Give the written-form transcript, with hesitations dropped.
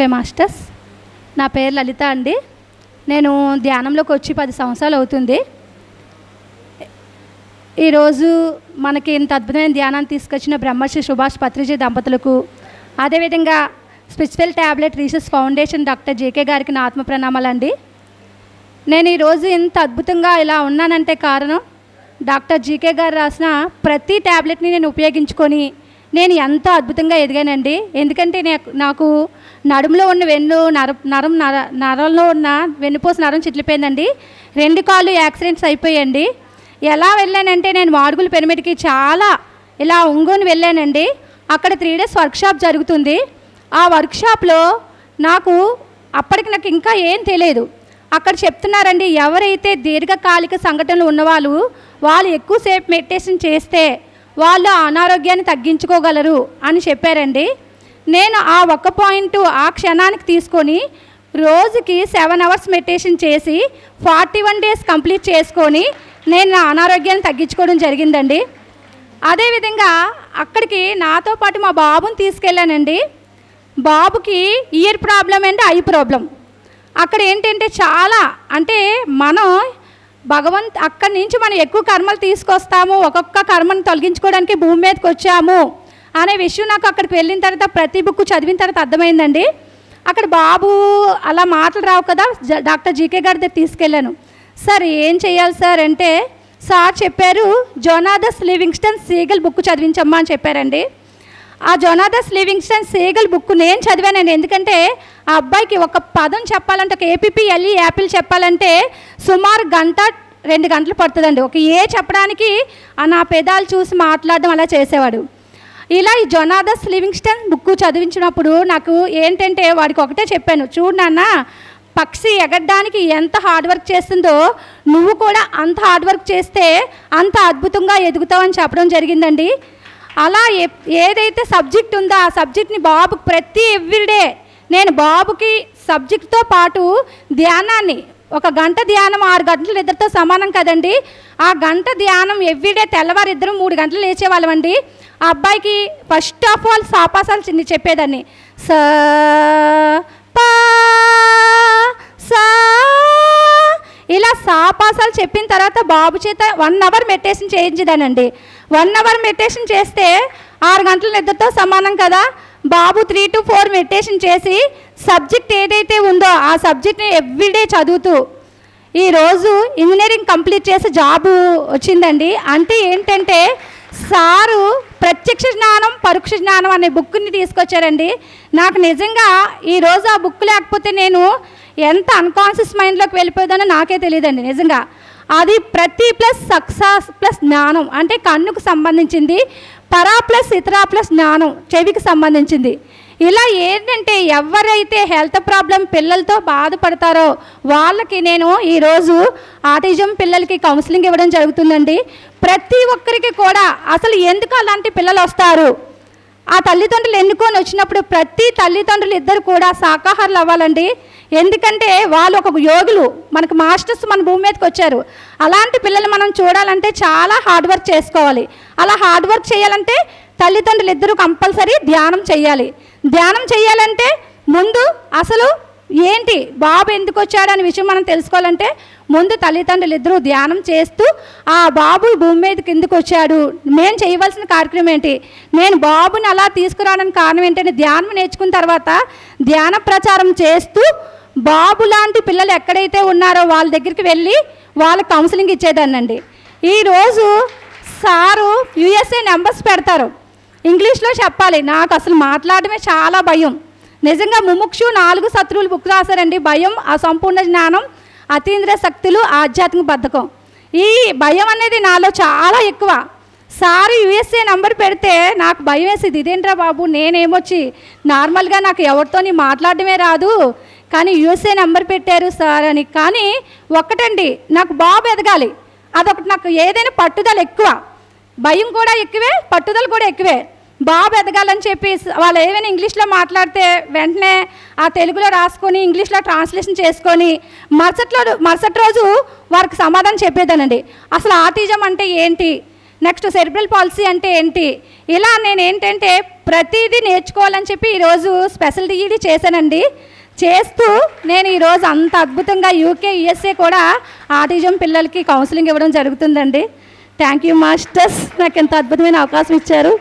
Okay masters, నా పేరు లలిత అండి. నేను ధ్యానంలోకి వచ్చి 10 సంవత్సరాలు అవుతుంది. ఈరోజు మనకి ఇంత అద్భుతమైన ధ్యానాన్ని తీసుకొచ్చిన బ్రహ్మశ్రీ సుభాష్ పత్రిజీ దంపతులకు, అదేవిధంగా spiritual tablet research foundation doctor JK గారికి నా ఆత్మ ప్రణామాలండి. నేను ఈరోజు ఇంత అద్భుతంగా ఇలా ఉన్నానంటే కారణం డాక్టర్ జీకే గారు రాసిన ప్రతి ట్యాబ్లెట్ని నేను ఉపయోగించుకొని నేను ఎంతో అద్భుతంగా ఎదిగానండి. ఎందుకంటే నాకు నడుములో ఉన్న నరంలో ఉన్న వెన్నుపూస నరం చిట్లిపోయిందండి. 2 కాళ్ళు యాక్సిడెంట్స్ అయిపోయాయండి. ఎలా వెళ్ళానంటే నేను మాడుగుల పిరమిడ్కి చాలా ఇలా ఒంగోని వెళ్ళానండి. అక్కడ 3 days వర్క్షాప్ జరుగుతుంది. ఆ వర్క్షాప్లో అప్పటికి నాకు ఇంకా ఏం తెలియదు. అక్కడ చెప్తున్నారండి, ఎవరైతే దీర్ఘకాలిక సంఘటనలు ఉన్నవాళ్ళు వాళ్ళు ఎక్కువసేపు మెడిటేషన్ చేస్తే వాళ్ళు అనారోగ్యాన్ని తగ్గించుకోగలరు అని చెప్పారండి. నేను ఆ ఒక్క పాయింట్ ఆ క్షణానికి తీసుకొని రోజుకి 7 hours మెడిటేషన్ చేసి 41 days కంప్లీట్ చేసుకొని నేను నా అనారోగ్యాన్ని తగ్గించుకోవడం జరిగిందండి. అదేవిధంగా అక్కడికి నాతో పాటు మా బాబుని తీసుకెళ్ళానండి. బాబుకి year problem and eye problem. అక్కడ ఏంటంటే చాలా మనం అక్కడి నుంచి మనం ఎక్కువ కర్మలు తీసుకొస్తాము, ఒక్కొక్క కర్మను తొలగించుకోవడానికి భూమి మీదకి వచ్చాము అనే విషయం నాకు అక్కడికి వెళ్ళిన తర్వాత ప్రతి బుక్ చదివిన తర్వాత అర్థమైందండి. అక్కడ బాబు అలా మాటలు రావు కదా, డాక్టర్ జీకే గారి దగ్గర తీసుకెళ్ళాను. సార్ ఏం చేయాలి సార్ అంటే, సార్ చెప్పారు జోనాథన్ లివింగ్స్టన్ సీగల్ బుక్ చదివించమ్మా అని చెప్పారండి. ఆ జోనాథన్ లివింగ్స్టన్ సీగల్ బుక్ నేను చదివానండి. ఎందుకంటే ఆ అబ్బాయికి ఒక పదం చెప్పాలంటే, ఒక ఏపీఎల్ఈ యాపిల్ చెప్పాలంటే సుమారు 1-2 గంటలు పడుతుందండి. ఒక చెప్పడానికి నా పెదాలు చూసి మాట్లాడడం అలా చేసేవాడు. ఇలా ఈ జోనాథన్ లివింగ్స్టన్ బుక్ చదివించినప్పుడు నాకు ఏంటంటే వాడికి ఒకటే చెప్పాను, చూడు నాన్న, పక్షి ఎగరడానికి ఎంత హార్డ్ వర్క్ చేస్తుందో నువ్వు కూడా అంత హార్డ్ వర్క్ చేస్తే అంత అద్భుతంగా ఎదుగుతావని చెప్పడం జరిగిందండి. అలా ఏదైతే సబ్జెక్ట్ ఉందో ఆ సబ్జెక్ట్ని బాబుకి ప్రతి ఎవ్రీడే నేను బాబుకి సబ్జెక్ట్తో పాటు ధ్యానాన్ని 1 గంట ధ్యానం 6 గంటలు ఇద్దరితో సమానం కదండి. ఆ గంట ధ్యానం ఎవ్రీడే తెల్లవారు 3 గంటలు లేచేవాళ్ళమండి. ఆ అబ్బాయికి ఫస్ట్ ఆఫ్ ఆల్ సాపాసాలు చిన్ని చెప్పేదాన్ని. సా పా సా ఇలా సాపాసాలు చెప్పిన తర్వాత బాబు చేత 1 hour మెడిటేషన్ చేయించేదానండి. 1 hour మెడిటేషన్ చేస్తే 6 గంటల నిద్రతో సమానం కదా. బాబు 3 to 4 మెడిటేషన్ చేసి సబ్జెక్ట్ ఏదైతే ఉందో ఆ సబ్జెక్ట్ని ఎవ్రీడే చదువుతూ ఈరోజు ఇంజనీరింగ్ కంప్లీట్ చేసి జాబు వచ్చిందండి. అంటే ఏంటంటే సారు ప్రత్యక్ష జ్ఞానం పరోక్ష జ్ఞానం అనే బుక్ని తీసుకొచ్చారండి. నాకు నిజంగా ఈరోజు ఆ బుక్ లేకపోతే నేను ఎంత అన్కాన్షియస్ మైండ్లోకి వెళ్ళిపోయిందో నాకే తెలియదండి. నిజంగా అది ప్రతి ప్లస్ సక్సెస్ ప్లస్ జ్ఞానం అంటే కన్నుకు సంబంధించింది, పరా ప్లస్ ఇతరా ప్లస్ జ్ఞానం చెవికి సంబంధించింది. ఇలా ఏంటంటే ఎవరైతే హెల్త్ ప్రాబ్లం పిల్లలతో బాధపడతారో వాళ్ళకి నేను ఈరోజు ఆటిజం పిల్లలకి కౌన్సిలింగ్ ఇవ్వడం జరుగుతుందండి. ప్రతి ఒక్కరికి కూడా అసలు ఎందుకు అలాంటి పిల్లలు వస్తారు, ఆ తల్లిదండ్రులు ఎన్నుకొని వచ్చినప్పుడు ప్రతి తల్లిదండ్రులు ఇద్దరు కూడా శాకాహారులు అవ్వాలండి. ఎందుకంటే వాళ్ళు ఒక యోగులు, మనకు మాస్టర్స్ మన భూమి మీదకి వచ్చారు. అలాంటి పిల్లలు మనం చూడాలంటే చాలా హార్డ్ వర్క్ చేసుకోవాలి. అలా హార్డ్ వర్క్ చేయాలంటే తల్లిదండ్రులు ఇద్దరు కంపల్సరీ ధ్యానం చేయాలి. ధ్యానం చేయాలంటే ముందు అసలు ఏంటి బాబు ఎందుకు వచ్చాడు అనే విషయం మనం తెలుసుకోవాలంటే ముందు తల్లిదండ్రులు ఇద్దరు ధ్యానం చేస్తూ ఆ బాబు భూమి మీదకి ఎందుకు వచ్చాడు, మేము చేయవలసిన కార్యక్రమం ఏంటి, నేను బాబుని అలా తీసుకురావడానికి కారణం ఏంటంటే ధ్యానం నేర్చుకున్న తర్వాత ధ్యాన ప్రచారం చేస్తూ బాబు లాంటి పిల్లలు ఎక్కడైతే ఉన్నారో వాళ్ళ దగ్గరికి వెళ్ళి వాళ్ళకి కౌన్సిలింగ్ ఇచ్చేదాన్నండి. ఈరోజు సారు USA నెంబర్స్ పెడతారు, ఇంగ్లీష్లో చెప్పాలి. నాకు అసలు మాట్లాడమే చాలా భయం. నిజంగా ముముక్షు 4 శత్రువులు బుక్ రాశారండి. భయం, అసంపూర్ణ జ్ఞానం, అతీంద్రియ శక్తులు, ఆధ్యాత్మిక బద్ధకం. ఈ భయం అనేది నాలో చాలా ఎక్కువ. సారి USA నెంబర్ పెడితే నాకు భయం వేసేది, ఇదేంట్రా బాబు నేనేమొచ్చి నార్మల్గా నాకు ఎవరితోని మాట్లాడడమే రాదు, కానీ USA నెంబర్ పెట్టారు సార్ అని. కానీ ఒక్కటండి, నాకు బాబు ఎదగాలి, అదొకటి. నాకు ఏదైనా పట్టుదల ఎక్కువ, భయం కూడా ఎక్కువే, పట్టుదల కూడా ఎక్కువే. బాబు ఎదగాలని చెప్పి వాళ్ళు ఏమైనా ఇంగ్లీష్లో మాట్లాడితే వెంటనే ఆ తెలుగులో రాసుకొని ఇంగ్లీష్లో ట్రాన్స్లేషన్ చేసుకొని మరుసటి రోజు వారికి సమాధానం చెప్పేదానండి. అసలు ఆటిజం అంటే ఏంటి, నెక్స్ట్ సెరిబ్రల్ పాలసీ అంటే ఏంటి, ఇలా నేను ఏంటంటే ప్రతిదీ నేర్చుకోవాలని చెప్పి ఈరోజు స్పెషల్ డిఈడి చేశానండి. చేస్తూ నేను ఈరోజు అంత అద్భుతంగా యూకే యుఎస్ఏ కూడా ఆటిజం పిల్లలకి కౌన్సిలింగ్ ఇవ్వడం జరుగుతుందండి. థ్యాంక్ యూ మాస్టర్స్, నాకు ఎంత అద్భుతమైన అవకాశం ఇచ్చారు.